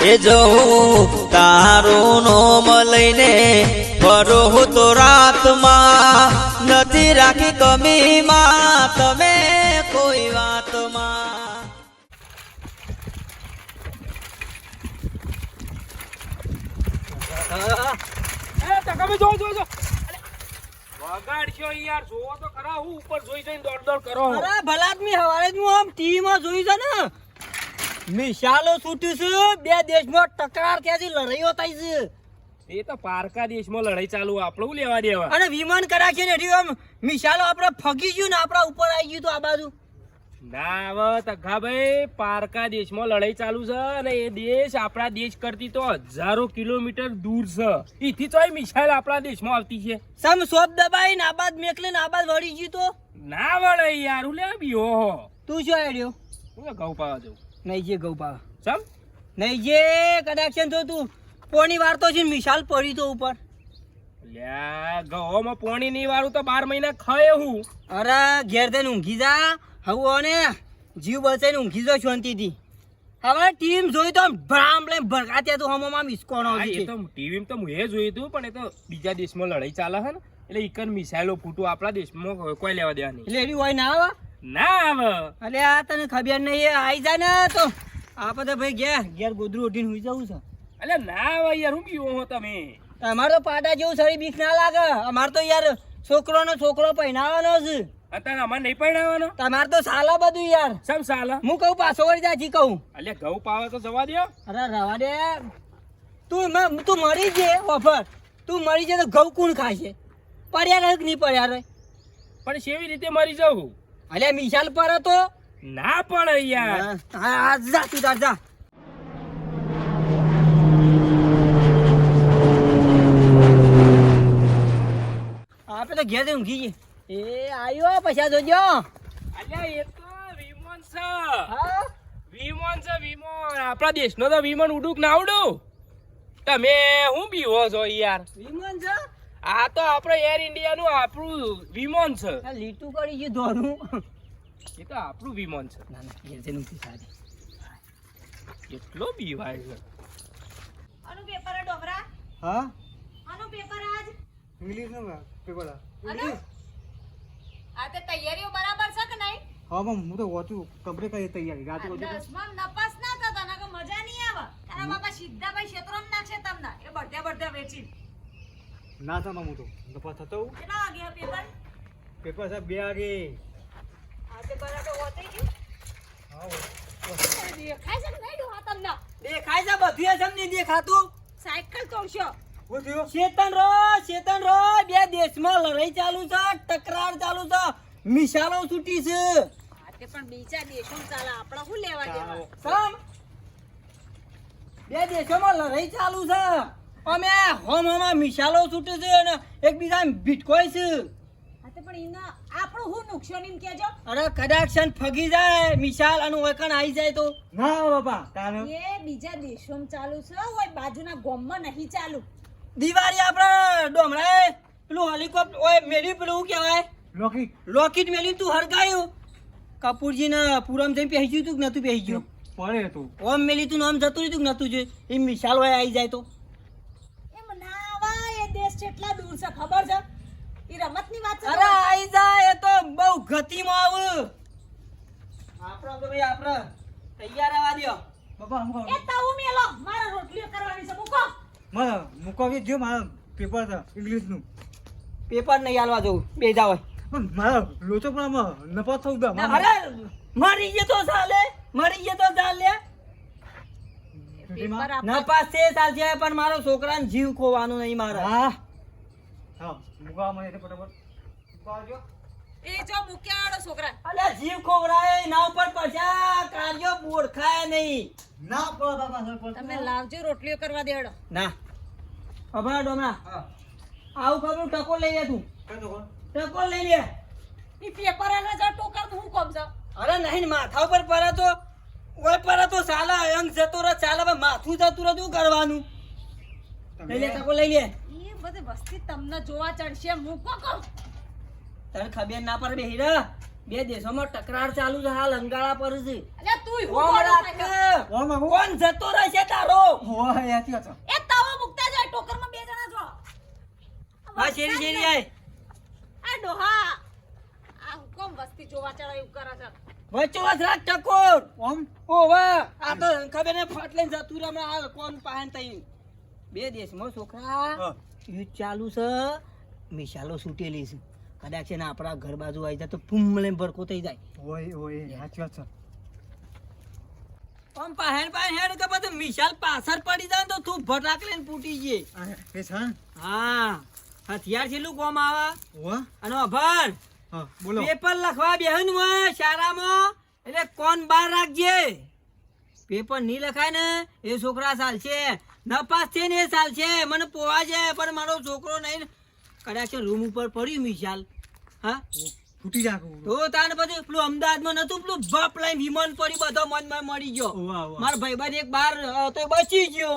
એ જવું તારું નોમ લઈને ફરો તો રાતમાં નથી રાખી કમીમાં તમે કોઈ વાતમાં. વગાડશો યાર, જોવો તો ખરા. હું ઉપર જોઈ જઈને દોડ કરો. અરે ભલા આદમી હવારે જ હું આમ ટીવીમાં જોયું છે ને, મિસાલો છૂટ્યું છે. બે દેશમાં ટકરાર ક્યાંથી લડાઈઓ થાય છે. એ તો પારકા દેશમાં લડાઈ ચાલુ, આપણે શું લેવા દેવા. અને વિમાન કરા છે ને આમ મિસાલો આપણે ફગી ગયું ને આપણા ઉપર આવી ગયું તો આ બાજુ ના હવે તખાભાઈ, પારકા દેશમાં લડાઈ ચાલુ છે અને એ દેશ આપણા દેશ કરતી તો હજારો કિલોમીટર દૂર છે. એથી તો મિસાઇલ આપણા દેશમાં આવતી છે. સમ સોપ દબાઈ નાબાદ મેકલે નાબાદ વળી ગયું તો ના વળે યાર, હું લેવા બીઓ હો. તું શું આડ્યો? હું ઘઉં પાવા જવું. નહીં જે ગૌ પાવા સમ નહીં જે કનેક્શન તો તું પોણી વાર તો છે મિસાલ પડી તો ઉપર. લ્યા ઘઉંમાં પોણી નહીં વાળું તો 12 મહિના ખાય હું. અરે ઘેર થઈને ઊંઘી જા. હવે ને જીવ બચાઈને ઊંઘી જો શાંતિથી. હવે ટીમ જોઈ તો ભરામ લઈને ભરકાત્યા તો હમોમાં મિસકોણો હા, છે. એ તો ટીવી તો હું એ જોયું હતું, પણ એ તો બીજા દેશમાં લડાઈ ચાલે છે ને, એટલે ઈકન મિસાઇલો ફૂટું આપણા દેશમાં કોઈ લેવા દેવા નહીં. એટલે એની હોય ના આવે. ના આવે. અલે આ તને ખબર નહીં, આવી જાય ને તો આપણે તો ભાઈ ઘેર ગોદરું ઉઠીને હુઈ જવું છે. એટલે ના આવે યાર, હું બીવો હો તમે. અમારે તો પાટા જેવું શરીર બીક ના લાગે. અમારે તો યાર છોકરો પહેરાવાનો છે. અત્યારે અમારે નહીં પહેરાવાનો. તમારે તો સાલા બધું યાર. સમ સાલા હું કહું પાછો વળી જાજી કહું. એટલે ઘઉં પાવે તો જવા દો. અરે રવા દે. તું મરી જે ઓફર. તું મરી જાય તો ઘઉં કોણ ખાશે? પડ્યા રહે કે નહીં પડ્યા રહે? પણ કેવી રીતે મરી જાઉં? અલે મિસાલ પર તો ના પડે યાર. હા જા તું તાર જા. આપણે તો ઘેર ઊંઘી જઈએ. એ આવ્યો પૈસા જોજો. અલ્યા એ તો વિમાન છે. હા વિમાન છે, વિમાન. આપણા દેશનો તો વિમાન ઉડુક ના ઉડું. તમે હું બીવો છો યાર? વિમાન છે. આ તો આપણે એર ઇન્ડિયા નું આપણું વિમાન છે. આ લીટું કરી ગયું ધોનું. એ તો આપણું વિમાન છે. ના ના ઘેર જઈને ઊંઘી સારી. કેટલો બીવાય છે. આનું પેપર ડોબરા. હા આનું પેપર આજ. ઇંગ્લિશ નો પેપર અને આ તે તૈયારીઓ બરાબર છે કે નહીં? હા મમ હું તો વાંચું કમ્પ્લીટ કરી તૈયારી રાતે વાંચું 10માં નપાસ ના થતા ના કે મજા નહીં આવે. તારા બાપા સીધા ભાઈ ક્ષેત્રમાં નાખશે તમને. એ બળધ્યા વેચી. ના થા હું તો નપાસ થતો હું કેટલા વાગે આ પેપર? પેપર સાહેબ 2 વાગે. આ તે બરાબર હોતઈ ગયું. હા દેખાય છે કે નહીં ડોહા તમને? દેખાય છે બધું એ સમજી દેખાતું. સાયકલ તોડશો. હું થયો ચેતન રો બે દેશમાં લડાઈ ચાલુ છે, ટકરાર ચાલુ છે, મિસાલો છૂટી છે. આ તે પણ બીજા દેશોમાં ચાલે, આપણા શું લેવા દેવા? સમ બે દેશોમાં લડાઈ ચાલુ છે. અમે હોમમાં મિસાલો છૂટે છે અને એકબીજાને ભીટકોય છે. આ તે પણ એના આપણું શું નુકસાન એમ કહેજો. અરે કદાચ ફગી જાય મિસાલ અને વકન આવી જાય તો ના બાપા તાને એ બીજા દેશોમાં ચાલુ છે, ઓય બાજુના ગામમાં નહીં ચાલુ. દિવાળી આપણે ડોમરાએ પેલું હેલિકોપ્ટર ઓય મેલી પેલું શું કહેવાય લોકી લોકેટ મેલી તું હરગાયું કપૂરજીને પૂરમ જઈને પહેરી ગયું તું કે નતું પહેરી ગયું? પડે તો ઓમ મેલી તું નામ જતું રહ્યું કે નતું જોયું? એ મિસાલ હોય આવી જાય તો એમ ના આવા. એ દેશ કેટલા દૂર છે ખબર છે? એ રમતની વાત છે. અરે આવી જાય એ તો બહુ ગતિમાં આવ. આપણો તો ભાઈ આપણે તૈયાર આવવા દ્યો. બાપા હું એ તાવ મેલો, મારે રોટલીઓ કરવાની છે. મૂકો. મારા મુકાવી જો મારા પેપર છે ઇંગ્લિશ નું પેપર નહીં હાલવા જવું બે જાવ. પણ મારા લોચો પણ આમાં નપાસ થવું દે અરે મરી ગયો તો ચાલે, મરી ગયો તો ચાલે. પેપર આપ. ના પાસ તે ચાલશે પણ મારો છોકરાને જીવ ખોવાનો નહીં મારે. હા હા મુકા મને ફટાફટ મુકાવજો. એ જો મૂક્યા વાળો છોકરા. અલ્યા જીવ ખોવરાય ના ઉપર પડ્યા કાર્યો બોરખાય નહીં. ના પડે બાપા સર તમે લાવજો રોટલીઓ કરવા દેડો. ના અભા ડોમરા હા આવું ખબર ટકો લઈ લે તું. કઈ તો કોણ ટકો લઈ લે. ઈ પેપર આલે જો ટોકર તો હું કોમ છે. અરે નહીં માથા ઉપર પડે તો ઓય પડે તો સાલા અંગ જતો રહે ચાલે પણ માથું જતું રહે શું કરવાનું? લઈ લે ટકો લઈ લે. એ બધી વસ્તી તમને જોવા ચડશે. મૂકો કહું. તને ખબર ના પડે બેહી રે. બે દેશોમાં ટકરાર ચાલુ છે હાલ અંગાળા પર છે. અલ્યા તુંય હું ઓમ બોલો રાખ. સાયકલ? ઓમ આવું કોણ જતો રહેશે તારો? ઓવા હે યાતી હતો એ તવો મુકતા જાય ટોકરમાં બે જણા જો હા શેરી શેરી આય આ ડોહા આ હુકમ વસ્તી જોવા ચડાય એવું કરે છે વચ્ચે વચ રાખ ટકોર ઓમ ઓવા આ તો ખબર ને ફાટલે જતું રે હમણાં આ કોણ પાહન તઈ બે દેશમાં છોકરા હા યુદ્ધ ચાલુ છે મિસાલો છૂટેલી છે કદાચ છે ને આપણા ઘર બાજુ આવી જાય તો ફૂમ લઈને ભરકો થઈ જાય ઓય ઓય સાચી વાત છે આમ પાહેણ પાહેણ કે બધું મિસાલ પાછળ પડી જાય ને તો તું ભટાક લઈને ફૂટી જઈએ એ છાન હા હથિયાર છેલ્લું કોમ આવે ઓવા અને અભર હા બોલો પેપર લખવા બેહન હોય શાળામાં એટલે કોણ બહાર રાખજે પેપર નહીં લખાય ને એ છોકરા ચાલશે નપાસ છે ને એ ચાલશે મને પોવા છે પણ મારો છોકરો નહીં કદાચ રૂમ ઉપર પડ્યું મિસાલ હા ફૂટી જાકું તો તાને પછી પેલું અમદાવાદમાં નતું પેલું બાપ લઈને વિમાન પડી બધો મન મળી ગયો ઓવા ઓવા મારા ભાઈબંધ એક બાર તો બચી ગયો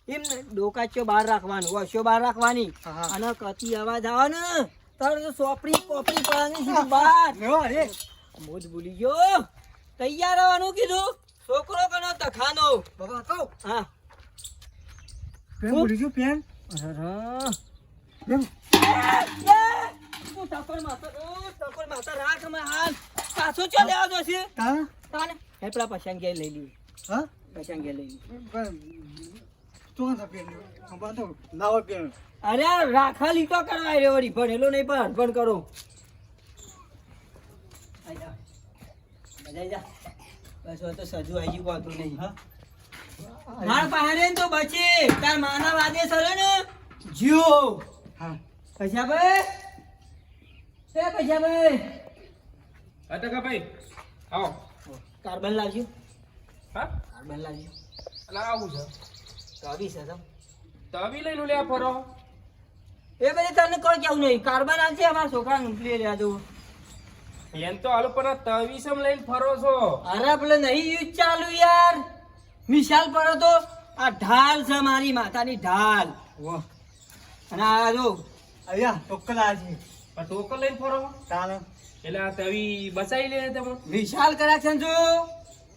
એમ ડોકાચો બહાર રાખવાનું વસ્યો બહાર રાખવાની હા. અને કતી અવાજ આવે ને તારે તો સોપડી કોપડી પડવાની સીધી બહાર લેવા રે મોજ ભૂલી ગયો તૈયાર આવવાનું કીધું છોકરો કનો તખાનો બાબા કહો હા પેન ભૂલી ગયો પેન પેન તું ટકોર માતા રાખ અમે હાલ પાછો ચાલે આવજો છે તા તાને હે પેલા પછાંગ લઈ લીધી હા પછાંગ લઈ લીધી તો કા પેન ખબર તો લાવો પેન અરે રાખા લીટો કરવા આવ્યો વળી ભણેલો નહીં પણ અર્પણ કરો આઈ જા બજાઈ જા બસ હવે તો સજુ આવી ગયું વાતું નહીં હા માર પાસે તો બચે તાર માના વાદે સરે ને જીઓ હા પૈસા ભાઈ એ પૈસા ભાઈ હા ટકા ભાઈ આવો કાર્બન લાવજો હા કાર્બન લાવજો એટલે આવું છે કાવી છે તો તવી લઈને લે ફરો એ બધી તને કોઈ કેવું નહીં કાર્બન આવશે અમારા છોકરા મોકલી રહ્યા જો એમ તો હાલો પણ આ તવી સમ લઈને ફરો છો અરે પેલે નહીં યુઝ ચાલુ યાર મિસાલ પર તો આ ઢાલ છે મારી માતાની ઢાલ વાહ અને આ જો અયા ટોકલા છે આ ટોકર લઈને ફરો તાને એટલે આ તવી બચાવી લે તમે વિશાલ કરાક્શન જો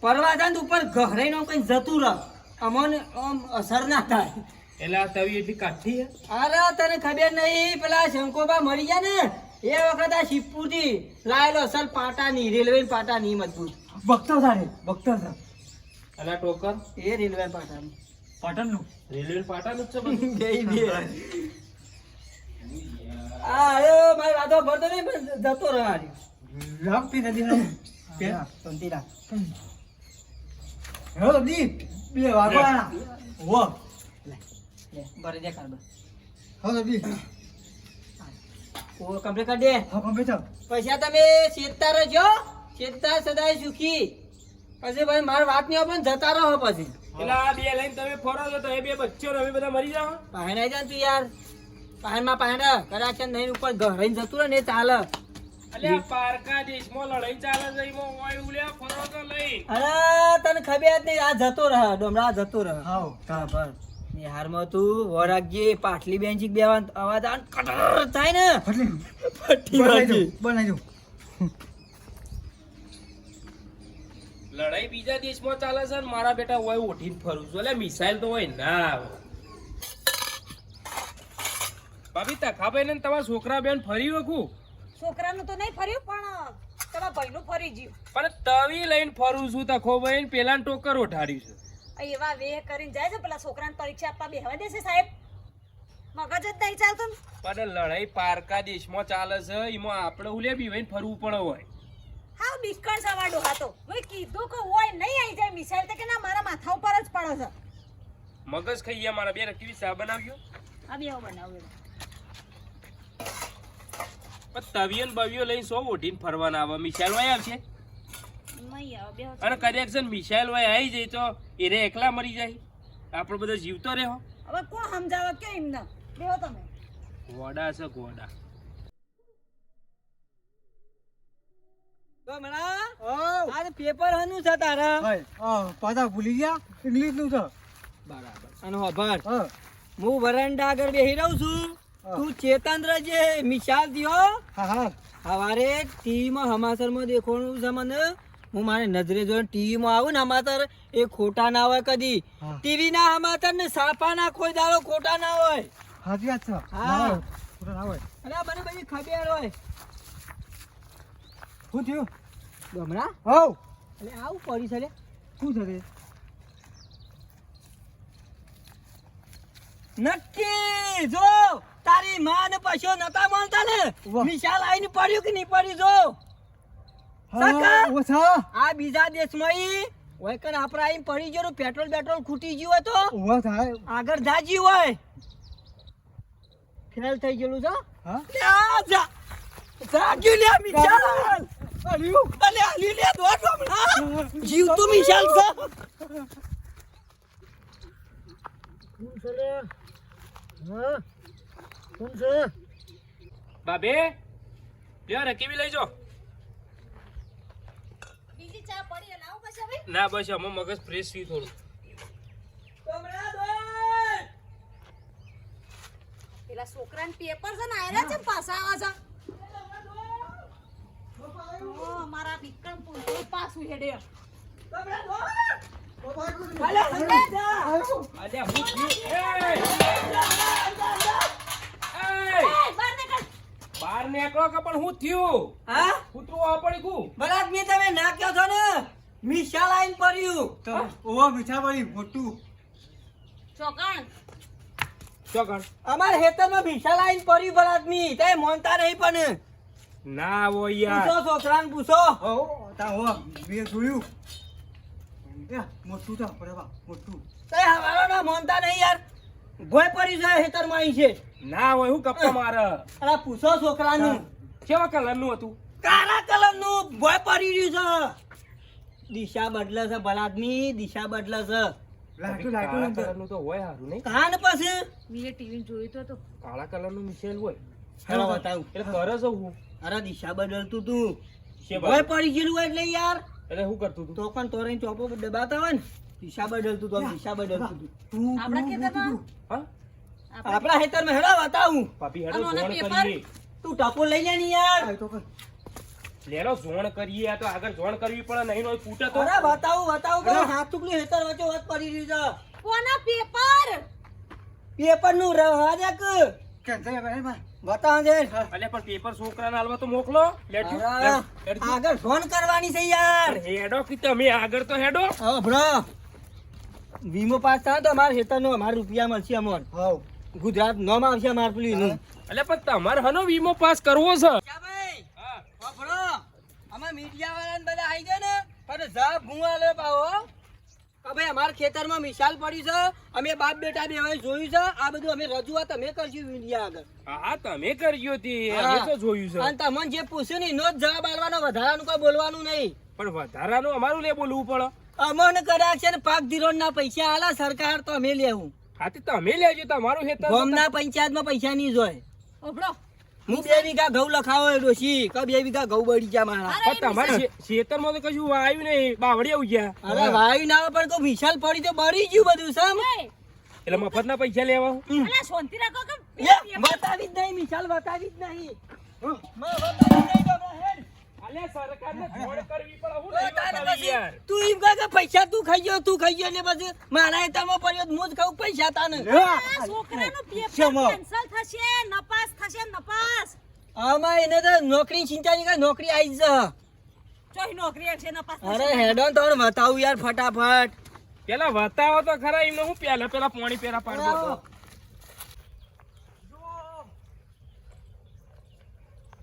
પરવાદાન ઉપર ગહરાઈ નો કઈ જતું રહ અમોને આમ અસર ના થાય એટલે આ તવી એટલી કાઠી હે અરે તને ખબર નહીં પેલા શંકોબા મરી ગયા ને એ વખત આ શિવપુરથી લાયેલો અસલ પાટાની રેલવે પાટાની મજબૂત બખતો સારે બખતો સા અને આ ટોકર એ રેલવે પાટાની પાટણનું રેલવે પાટાનું જ છે બધું. બે આ અરે મારી વાતો ભરતો નહીં પણ જતો રહ્યો રાખતી નથી ને પેન સંતીરા હેલો દીપ બે વાગવાના વો લે ભરી દે કાર્બન હેલો દીપ ઓ કમ્પ્લીટ કરી દે હા કમ્પ્યુટર પૈસા તમે શેતતા રહેજો શેતતા સદાય સુખી પછી ભાઈ મારી વાત નહીં પણ જતા રહો પછી એટલે આ બે લઈને તમે ફરો છો તો એ બે બચ્ચો ને અમે બધા મરી જાઓ પહેણ આવી જા તું યાર પહેણમાં પહેણ કદાચ નહીં ઉપર ઘરાઈને જતું રહે ને એ ચાલે એટલે આ પારકા દેશમાં લડાઈ ચાલે છે એમાં ઓય ઉલ્યા ફરો તો લઈ અરે તને ખબર જ નહીં આ જતો રહે ડોમરા જતો રહે હાઉ હા બસ બિહારમાં તું વરાગજી પાટલી બેન્ચી બેવાન અવાજ આન કટર થાય ને ફટલી ફટી વાગી. બનાવી દો લડાઈ બીજા દેશમાં ચાલે છે ને મારા બેટા ઓય ઉઠીને ફરું છું એટલે મિસાઇલ તો હોય ના આવે ભાભી તખાભાઈ ને તમારા છોકરા બેન ફરી વખું છોકરાનું તો નહીં ફર્યું પણ તમારા ભાઈનું ફરી ગયું પણ તવી લઈને ફરું છું તખોભાઈ પેલા ટોકર ઉઠાડ્યું છે આ એવા વેહ કરીને જાય છે પેલા છોકરાને પરીક્ષા આપવા બેહવા દેશે સાહેબ મગજ જ નહીં ચાલતું ને. પણ લડાઈ પારકા દેશમાં ચાલે છે એમાં આપણે ઉલે બીવાઈને ફરવું પડે હોય હાવ બિસ્કણ સવાડો હતો મેં કીધું કે ઓય નહીં આવી જાય મિસાઈલ તો કે ના મારા માથા ઉપર જ પડે છે મગજ ખાઈ ગયા મારા બે કેવી ચા બનાવ્યો આ બેહો બનાવ્યો પણ તવીઓ ને બવીઓ લઈને સો ઓઢીને ફરવાના આવે મિસાઇલ હોય આવશે નહીં આવે બેહો અને કદાચ મિસાઇલ હોય આવી જાય તો એને એકલા મરી જાય આપણો બધો જીવતો રહ્યો હવે કોણ સમજાવે કે એમને બેહો તમે ગોડા છે ગોડા તો મણા આ પેપર હનું છે તારા હાય પાછા ભૂલી ગયા ઇંગ્લિશ નું છે બરાબર અને હોભર હા હું વરાંડા આગળ બેહી રહું છું તું ચેતન જે મિસાલ દિયો હા હા હવારે ટીવીમાં હમાસરમાં દેખવાનું છે મને હું મારે નજરે જોઈને ટીવીમાં આવું ને અમાતર એ ખોટા ના હોય કદી હા. ટીવી ના અમાતર ને સાપા ના કોઈ દાડો ખોટા ના હોય સાચી વાત છે હા. ના હોય. ખોટા ના હોય. અને આ મને બધી ખબર હોય શું થયું ગમરા હવ એટલે આવું પડી છે લે. શું છે તે? નક્કી જો તારી માં ને પછો નતા માનતા ને વાહ. મિશાલ આઈને પડ્યું કે નહીં પડ્યું જો હા, કાકા? ઓછા. આ બીજા દેશમાં ઈ હોય કન આપડા આઈને પડી ગયું પેટ્રોલ ખૂટી ગયું હોય તો ઉભા થાય. આગળ જાજી હોય ફેલ થઈ ગયેલું છે હા? લે આ જા જાગ્યું લે મિશાલ અલ્યું. અલે આલી લે દોડ હમણાં જીવ તો મિશાલ છે બાબે લ્યો રકીબી લઈ જો. બીજી ચા પડી લાવું પછી હવે ના બસ આમાં મગજ ફ્રેશ થયું થોડું. કમરા દોડ પેલા છોકરાને પેપર છે ને આયરા છે ને પાછા આવે છે ઓ મારા વિક્રમ પૂરો પાછું હેડે કમરા દોડ બાબા, અલે હંગે જા અલ્યા હું થયું? એ બહાર નીકળ બહાર નીકળો કે પણ હું થયું? હા કૂતરું આ પડી ગયું. બરાબર મેં તમે ના કહો છો ને મિશાલ આઈને પડ્યું તો ઓવા મીઠા વાળી મોટું. ચોકણ ચોકણ અમાર ખેતરમાં મિશાલ આઈને પડ્યું બરાબર મી તે મોનતા નહીં પણ ના હોય યાર. પૂછો છોકરાને પૂછો હો તા હો મેં જોયું. એ મોટું તો બરાબર મોટું. તે હવારો ના મોનતા નહીં યાર ગોય પડી જાય ખેતરમાં અહીં છે ના હોય હું કપ્પા મારે. અરે પૂછો છોકરાનું કેવા કલરનું હતું? કાળા કલરનું ગોય પડી રહ્યું છે દિશા બદલે છે બળાદમી દિશા બદલે છે લાઈટું કાળા લાઈટું અંદર. કલરનું તો હોય હારું નહીં. કાન પછી મેં ટીવી જોયું તો કાળા કલરનું મિશેલ હોય હેલો બતાવું એટલે કરે છે હું. અરે દિશા બદલતું તું છે ગોય બાજુ. પડી ગયેલું હોય એટલે યાર એટલે શું કરતું તું? તો પણ તોરે ચોપો દબાતા હોય ને દિશા બદલતું તું દિશા બદલતું તું તું આપણા ખેતરમાં હા આપણા ખેતરમાં હેડા બતાવું પાપી હેડો આનો જોણ પેપર? કરીએ. તું ટપો લઈ લે ને યાર આ તો કર. લેલો જોણ કરીએ. આ તો આગળ જોણ કરવી પડે નહીં નો ફૂટે તો. અરે બતાવું કે હાથ ટુકડું હેતર વચ્ચે વચ પડી રહ્યું કોના પેપર છે પેપર નું રાજા કે કેન્સલ કરે ભાઈ. બતાવ છે અલે પણ પેપર છોકરાને હાલવા તો મોકલો. લેજો. અરે, લેજો. આગળ ફોન કરવાની છે યાર હેડો કે તમે આગળ તો હેડો. હવે ભણો વીમો પાસ થાય તો અમારા ખેતરનો અમારા રૂપિયા મળશે અમોન હાવ. ગુજરાત નોમ આવશે અમાર પેલું અલે પણ તમારે હનો વીમો પાસ કરવો છે. ભાઈ હા. ભણો અમે મીડિયા વાળાને બધા આવી ગયા ને પણ જવાબ ગુવા લે પાવો કે ભાઈ અમારા ખેતરમાં મિસાલ પડી છે અમે બાપ બેટા બે હવે જોયું છે આ બધું અમે રજૂઆત અમે કરશું મીડિયા આગળ હા તમે કરજો તે હા. અમે તો જોયું છે. અને તમને જે પૂછ્યું ને એનો જ જવાબ આલવાનો વધારાનું કોઈ બોલવાનું નહીં પણ વધારાનું અમારું લે બોલવું પડે. અમને કર્યા છે ને પાક ધિરોણના પૈસા આલા સરકાર તો અમે લેવું હા તે તમે લેજો તમારું હેતર. ગામના પંચાયતમાં પૈસા નહીં જોય ઓભળો હું 2 વીઘા ઘઉં લખાવો એ ડોશી કે 2 વીઘા ઘઉં બળી ગયા મારા પણ તમારે ખેતરમાં તો કશું આવ્યું નહીં. બાવળી આવી ગયા. અરે વાયુ ના આવે પણ કોઈ વિશાલ પડી તો બળી ગયું બધું સમ એટલે મફતના પૈસા લેવા. અલા શાંતિ રાખો કે એ બતાવી જ નહીં વિશાલ બતાવી જ નહીં બતાવી જ નહીં તો હમણાં હેડ. અલે સરકારને જોડ કરવી પડે. હું તો નહીં તારે બતાવી પછી યાર. તું એમ કહે કે પૈસા તું ખાઈ ગયો એટલે પછી મારા હેતામાં પડ્યો તો હું જ ખાઉં પૈસા તાને આ છોકરાનું પેપર શેમાં? કેન્સલ થશે નપાસ થશે નપાસ આમાં એને તો નોકરી ચિંતા નહીં કરે નોકરી આવી જ ચોઈ નોકરી આવશે નપાસ અરે થશે હેડો તો બતાવું યાર ફટાફટ પેલા બતાવો તો ખરા એમને હું પેલા પાણી પેલા પાડતો હતો.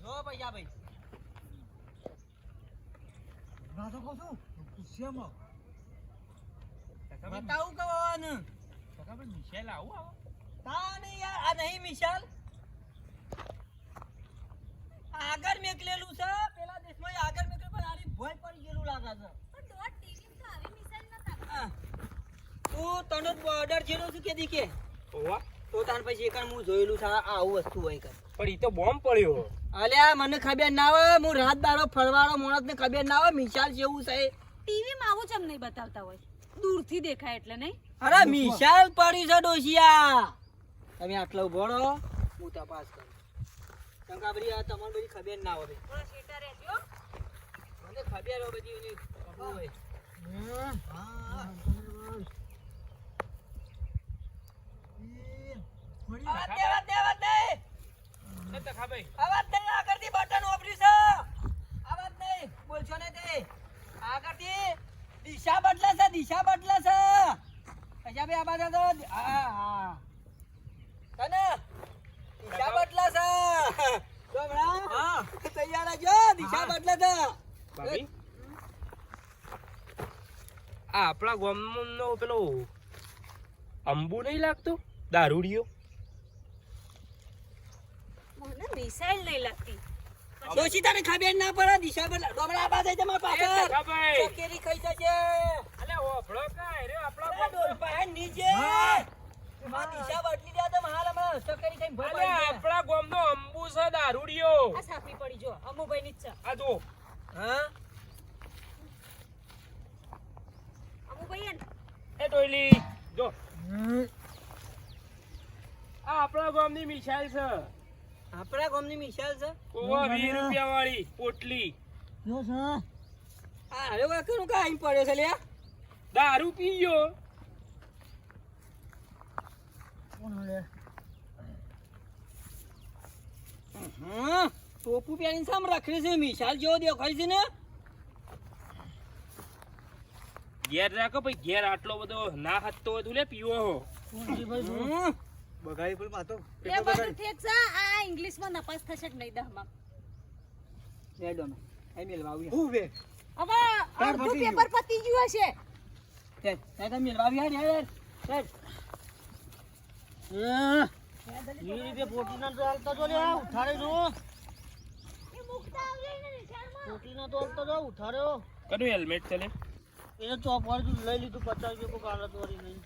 જો પૈસા ભાઈ ના તો કહું છું. શેમાં? બતાવું કવાનું મિશેલ આવું આવો. તાને યાર આ નહીં મિશાલ આગળ મેકલેલું છે પેલા દેશમાં આગળ મેકલે પણ આરી ભોય પડી ગયેલું લાગે છે પણ દોડ ટીવી તો આવી મિસાઈલ નતા હા. તું તને બોર્ડર જેલો છું કે દી કે ઓવા. તો તાન પછી એકણ હું જોયેલું છે આ આવું વસ્તુ હોય કર પણ ઈ તો બોમ્બ પડ્યો. અલ્યા મને ખબર ના હોય હું રાત દાડો ફરવાળો માણસ ને ખબર ના હોય મિશાલ જેવું છે ટીવી માં આવું ચમ નહીં બતાવતા હોય દૂરથી દેખાય એટલે નહીં અરે મિશાલ પડી છે ડોશિયા તમે આટલો ઉભો રહો હું તપાસ કરું શંકાભરી આ તમને બધી ખબર ના હોય થોડા શેટા રહેજો મને ખબર હોય બધી એની અવાજ નહીં, આગળથી બટન વાપર્યું છે. અવાજ નહીં, બોલશો ને તે. આગળથી દિશા બદલે છે, દિશા બદલે છે. કશા બી આ બાજુ તો હા. તને દિશા બદલે છે. ડોમરા, તૈયાર રહેજો, દિશા બદલે છે. ભાભી આ આપણા ગામનો પેલો અંબુ નહીં લાગતો દારૂડિયો મને મિસાઈલ નહીં લાગતી. ડોશી તને ખબર ના પડે, દિશા બદલે. ડોમરા આ બાજુ તમારા પાછળ. ભાઈ ચકેરી ખાઈ જશે. અલે ઓફળો કાય રે આપણા અરે ડોર પાસે નીચે. આ દિશા બદલી દે તો મહાલ હમણાં ચકેરી ખાઈને ભર અલે પડી જાય. આપણા ગામનો અંબુ છે દારૂડિયો આ સાફી પડી જો અમુભાઈ ની જ છે. આ જો હા અમુભાઈ ને એ ટોયલી જો આ આપણા ગામની મિસાઈલ છે આપણા ગામની મિસાલ છે. ઓવા 20 રૂપિયા વાળી પોટલી જો છે. આ અરે વાકનું કાઈ પડ્યો છે લ્યા. દારૂ પી ગયો હા ટોપુ પહેરીને સામ રખડે છે. મિસાલ જેવો દેખાય છે ને. ઘેર રાખો ભાઈ ઘેર આટલો બધો ના હતતો હોય તું લે પીવો હો હમ. બગાડી પણ પાતો એ બધું ઠીક છે. આ ઇંગ્લિશમાં નપાસ થશે કે નહીં દહમાં. લે ડોમે એ મેલવા આવી. હું બે હવે અડધું પેપર પતી ગયું હશે. તે તે મેલવા આવી યાર યાર. હા ઈ રીતે પોટીના તો હાલતા જો લે ઉઠાડે જો. એ મુકતા આવજે ને નિશાળમાં. પોટીના તો હાલતા જો ઉઠાડ્યો. કનું હેલ્મેટ ચલે એને ચોપ વાળું લઈ લીધું 50 રૂપિયા કો કાળા તોરી નહીં.